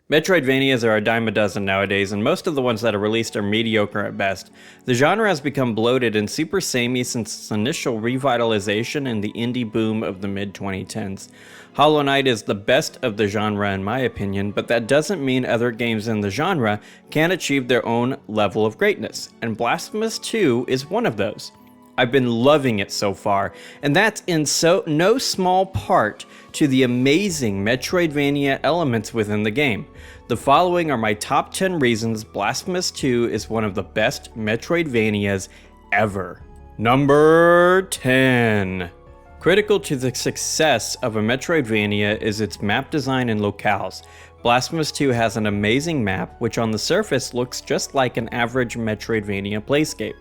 Metroidvanias are a dime a dozen nowadays, and most of the ones that are released are mediocre at best. The genre has become bloated and super samey since its initial revitalization in the indie boom of the mid-2010s. Hollow Knight is the best of the genre in my opinion, but that doesn't mean other games in the genre can't achieve their own level of greatness, and Blasphemous 2 is one of those. I've been loving it so far, and that's in no small part to the amazing Metroidvania elements within the game. The following are my top 10 reasons Blasphemous 2 is one of the best Metroidvanias ever. Number 10. Critical to the success of a Metroidvania is its map design and locales. Blasphemous 2 has an amazing map, which on the surface looks just like an average Metroidvania playscape.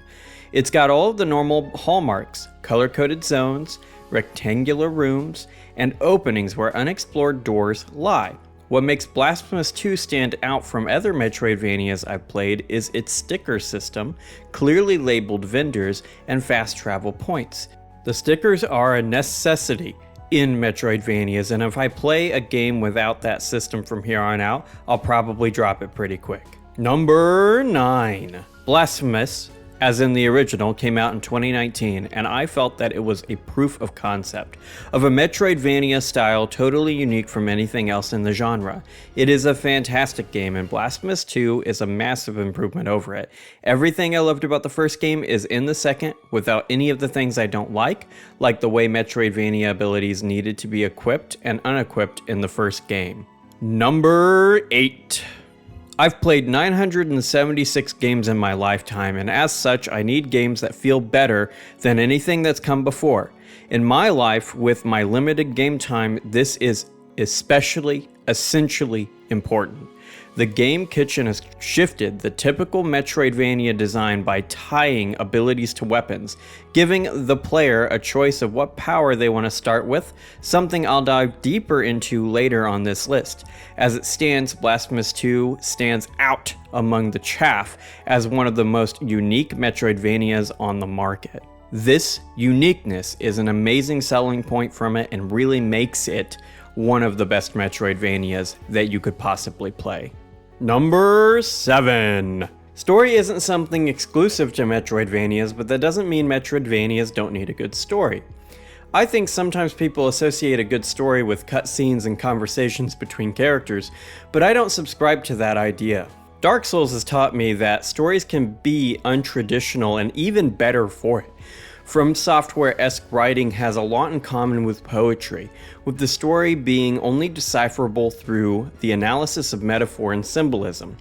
It's got all of the normal hallmarks, color-coded zones, rectangular rooms, and openings where unexplored doors lie. What makes Blasphemous 2 stand out from other Metroidvanias I've played is its sticker system, clearly labeled vendors, and fast travel points. The stickers are a necessity in Metroidvanias, and if I play a game without that system from here on out, I'll probably drop it pretty quick. Number 9. Blasphemous, as in the original, came out in 2019, and I felt that it was a proof of concept of a Metroidvania style totally unique from anything else in the genre. It is a fantastic game, and Blasphemous 2 is a massive improvement over it. Everything I loved about the first game is in the second, without any of the things I don't like the way Metroidvania abilities needed to be equipped and unequipped in the first game. Number 8. I've played 976 games in my lifetime, and as such, I need games that feel better than anything that's come before. In my life, with my limited game time, this is essentially important. The game kitchen has shifted the typical Metroidvania design by tying abilities to weapons, giving the player a choice of what power they want to start with, something I'll dive deeper into later on this list. As it stands, Blasphemous 2 stands out among the chaff as one of the most unique Metroidvanias on the market. This uniqueness is an amazing selling point from it and really makes it one of the best Metroidvanias that you could possibly play. Number 7. Story isn't something exclusive to Metroidvanias, but that doesn't mean Metroidvanias don't need a good story. I think sometimes people associate a good story with cutscenes and conversations between characters, but I don't subscribe to that idea. Dark Souls has taught me that stories can be untraditional and even better for it. From Software-esque writing has a lot in common with poetry, with the story being only decipherable through the analysis of metaphor and symbolism.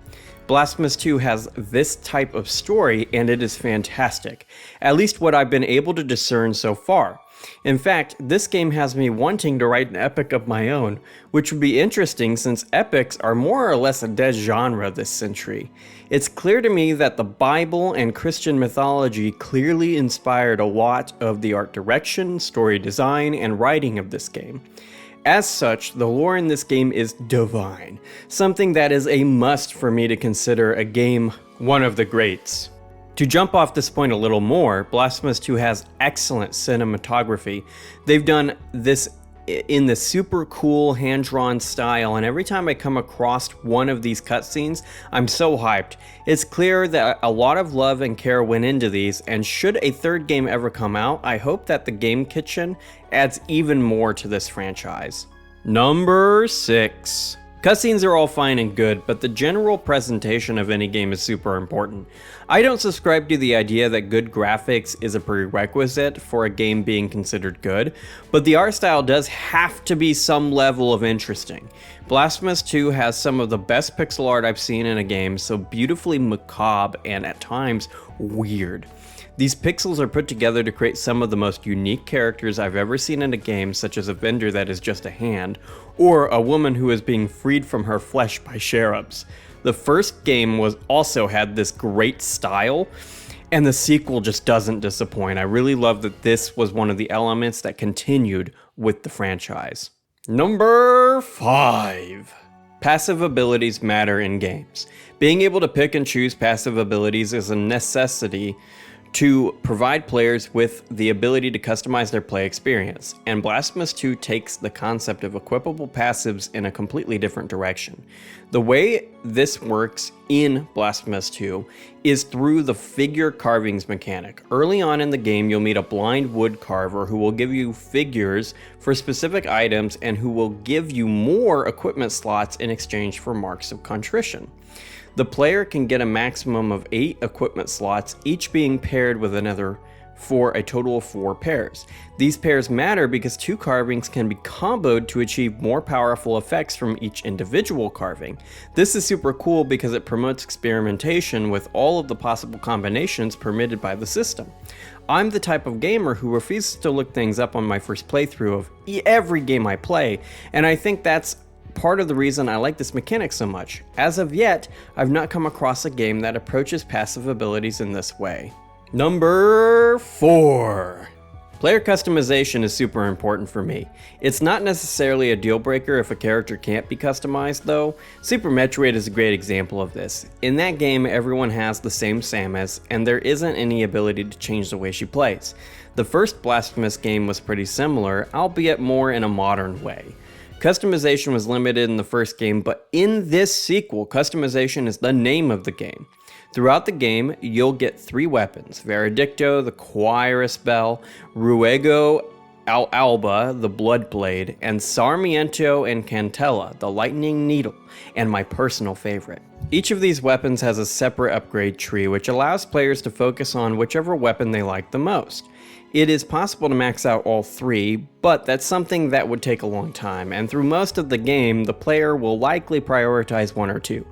Blasphemous 2 has this type of story, and it is fantastic, at least what I've been able to discern so far. In fact, this game has me wanting to write an epic of my own, which would be interesting since epics are more or less a dead genre this century. It's clear to me that the Bible and Christian mythology clearly inspired a lot of the art direction, story design, and writing of this game. As such, the lore in this game is divine, something that is a must for me to consider a game one of the greats. To jump off this point a little more, Blasphemous 2 has excellent cinematography. They've done this in the super cool hand-drawn style, and every time I come across one of these cutscenes, I'm so hyped. It's clear that a lot of love and care went into these, and should a third game ever come out, I hope that the game kitchen adds even more to this franchise. Number 6. Cutscenes are all fine and good, but the general presentation of any game is super important. I don't subscribe to the idea that good graphics is a prerequisite for a game being considered good, but the art style does have to be some level of interesting. Blasphemous 2 has some of the best pixel art I've seen in a game, so beautifully macabre and at times weird. These pixels are put together to create some of the most unique characters I've ever seen in a game, such as a vendor that is just a hand, or a woman who is being freed from her flesh by cherubs. The first game also had this great style, and the sequel just doesn't disappoint. I really love that this was one of the elements that continued with the franchise. Number 5. Passive abilities matter in games. Being able to pick and choose passive abilities is a necessity to provide players with the ability to customize their play experience, and Blasphemous 2 takes the concept of equipable passives in a completely different direction. The way this works in Blasphemous 2 is through the figure carvings mechanic. Early on in the game, you'll meet a blind wood carver who will give you figures for specific items and who will give you more equipment slots in exchange for marks of contrition. The player can get a maximum of 8 equipment slots, each being paired with another for a total of 4 pairs. These pairs matter because 2 carvings can be comboed to achieve more powerful effects from each individual carving. This is super cool because it promotes experimentation with all of the possible combinations permitted by the system. I'm the type of gamer who refuses to look things up on my first playthrough of every game I play, and I think that's part of the reason I like this mechanic so much. As of yet, I've not come across a game that approaches passive abilities in this way. Number 4. Player customization is super important for me. It's not necessarily a deal breaker if a character can't be customized though. Super Metroid is a great example of this. In that game, everyone has the same Samus, and there isn't any ability to change the way she plays. The first Blasphemous game was pretty similar, albeit more in a modern way. Customization was limited in the first game, but in this sequel, customization is the name of the game. Throughout the game, you'll get 3 weapons: Veredicto, the Quirus Bell, Ruego Al Alba, the Blood Blade, and Sarmiento and Cantella, the Lightning Needle, and my personal favorite. Each of these weapons has a separate upgrade tree, which allows players to focus on whichever weapon they like the most. It is possible to max out all 3, but that's something that would take a long time, and through most of the game, the player will likely prioritize 1 or 2.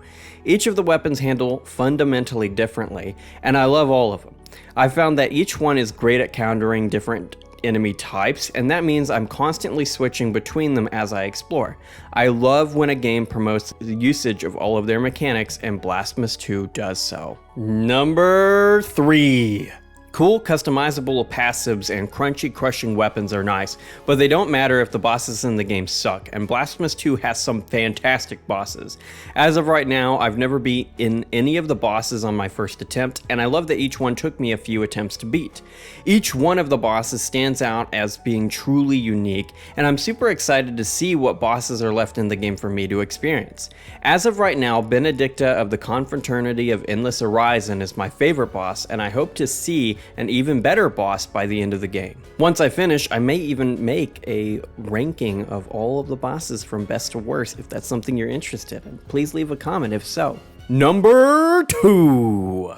Each of the weapons handle fundamentally differently, and I love all of them. I found that each one is great at countering different enemy types, and that means I'm constantly switching between them as I explore. I love when a game promotes the usage of all of their mechanics, and Blasphemous 2 does so. Number 3. Cool customizable passives and crunchy crushing weapons are nice, but they don't matter if the bosses in the game suck, and Blasphemous 2 has some fantastic bosses. As of right now, I've never beaten any of the bosses on my first attempt, and I love that each one took me a few attempts to beat. Each one of the bosses stands out as being truly unique, and I'm super excited to see what bosses are left in the game for me to experience. As of right now, Benedicta of the Confraternity of Endless Horizon is my favorite boss, and I hope to see an even better boss by the end of the game. Once I finish, I may even make a ranking of all of the bosses from best to worst if that's something you're interested in. Please leave a comment if so. Number 2.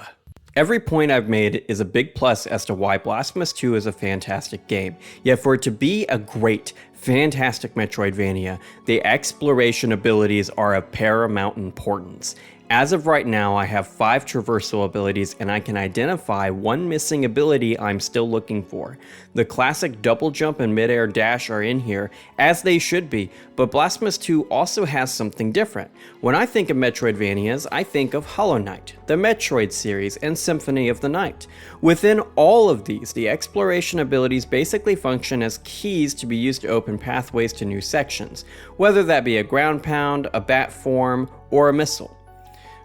Every point I've made is a big plus as to why Blasphemous 2 is a fantastic game. Yet for it to be a great, fantastic Metroidvania, the exploration abilities are of paramount importance. As of right now, I have 5 traversal abilities, and I can identify one missing ability I'm still looking for. The classic double jump and midair dash are in here, as they should be, but Blasphemous 2 also has something different. When I think of Metroidvanias, I think of Hollow Knight, the Metroid series, and Symphony of the Night. Within all of these, the exploration abilities basically function as keys to be used to open pathways to new sections, whether that be a ground pound, a bat form, or a missile.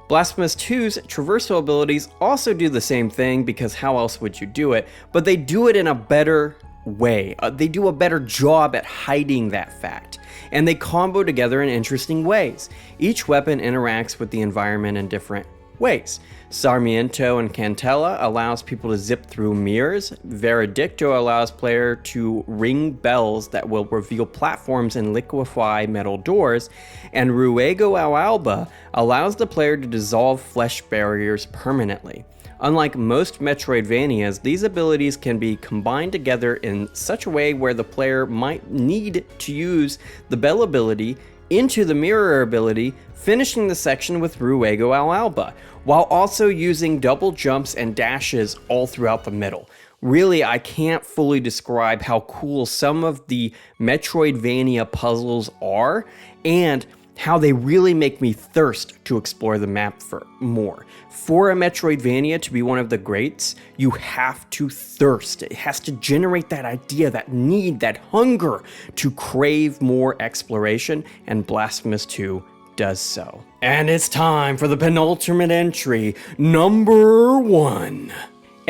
Blasphemous 2's traversal abilities also do the same thing, because how else would you do it, but they do it in a better way. They do a better job at hiding that fact, and they combo together in interesting ways. Each weapon interacts with the environment in different ways. Sarmiento and Cantella allows people to zip through mirrors. Veredicto allows player to ring bells that will reveal platforms and liquefy metal doors. And Ruego Al Alba allows the player to dissolve flesh barriers permanently. Unlike most Metroidvanias, these abilities can be combined together in such a way where the player might need to use the bell ability into the mirror ability, finishing the section with Ruego Al Alba, while also using double jumps and dashes all throughout the middle. Really, I can't fully describe how cool some of the Metroidvania puzzles are, and how they really make me thirst to explore the map for more. For a Metroidvania to be one of the greats, you have to thirst. It has to generate that idea, that need, that hunger to crave more exploration, and Blasphemous 2 does so. And it's time for the penultimate entry, number 1.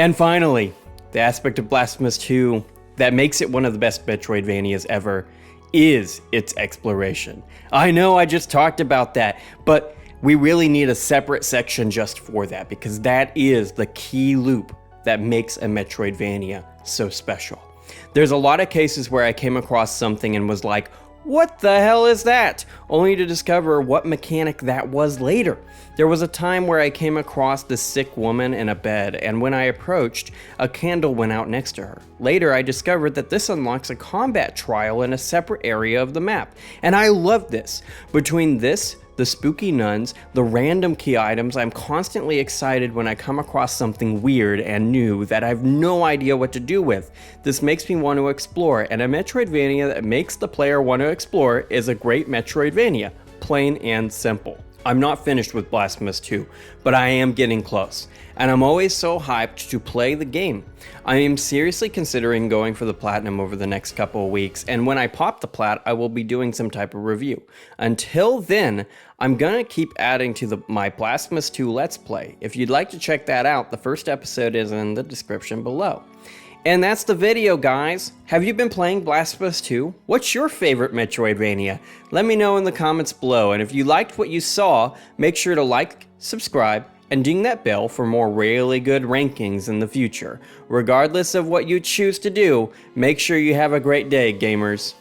And finally, the aspect of Blasphemous 2 that makes it one of the best Metroidvanias ever is its exploration. I know I just talked about that, but we really need a separate section just for that, because that is the key loop that makes a Metroidvania so special. There's a lot of cases where I came across something and was like, what the hell is that? Only to discover what mechanic that was later. There was a time where I came across this sick woman in a bed, and when I approached, a candle went out next to her. Later, I discovered that this unlocks a combat trial in a separate area of the map, and I love this. Between this, the spooky nuns, the random key items, I'm constantly excited when I come across something weird and new that I have no idea what to do with. This makes me want to explore, and a Metroidvania that makes the player want to explore is a great Metroidvania, plain and simple. I'm not finished with Blasphemous 2, but I am getting close, and I'm always so hyped to play the game. I am seriously considering going for the Platinum over the next couple of weeks, and when I pop the Plat, I will be doing some type of review. Until then, I'm gonna keep adding to my Blasphemous 2 Let's Play. If you'd like to check that out, the first episode is in the description below. And that's the video, guys. Have you been playing Blasphemous 2? What's your favorite Metroidvania? Let me know in the comments below, and if you liked what you saw, make sure to like, subscribe, and ding that bell for more really good rankings in the future. Regardless of what you choose to do, make sure you have a great day, gamers.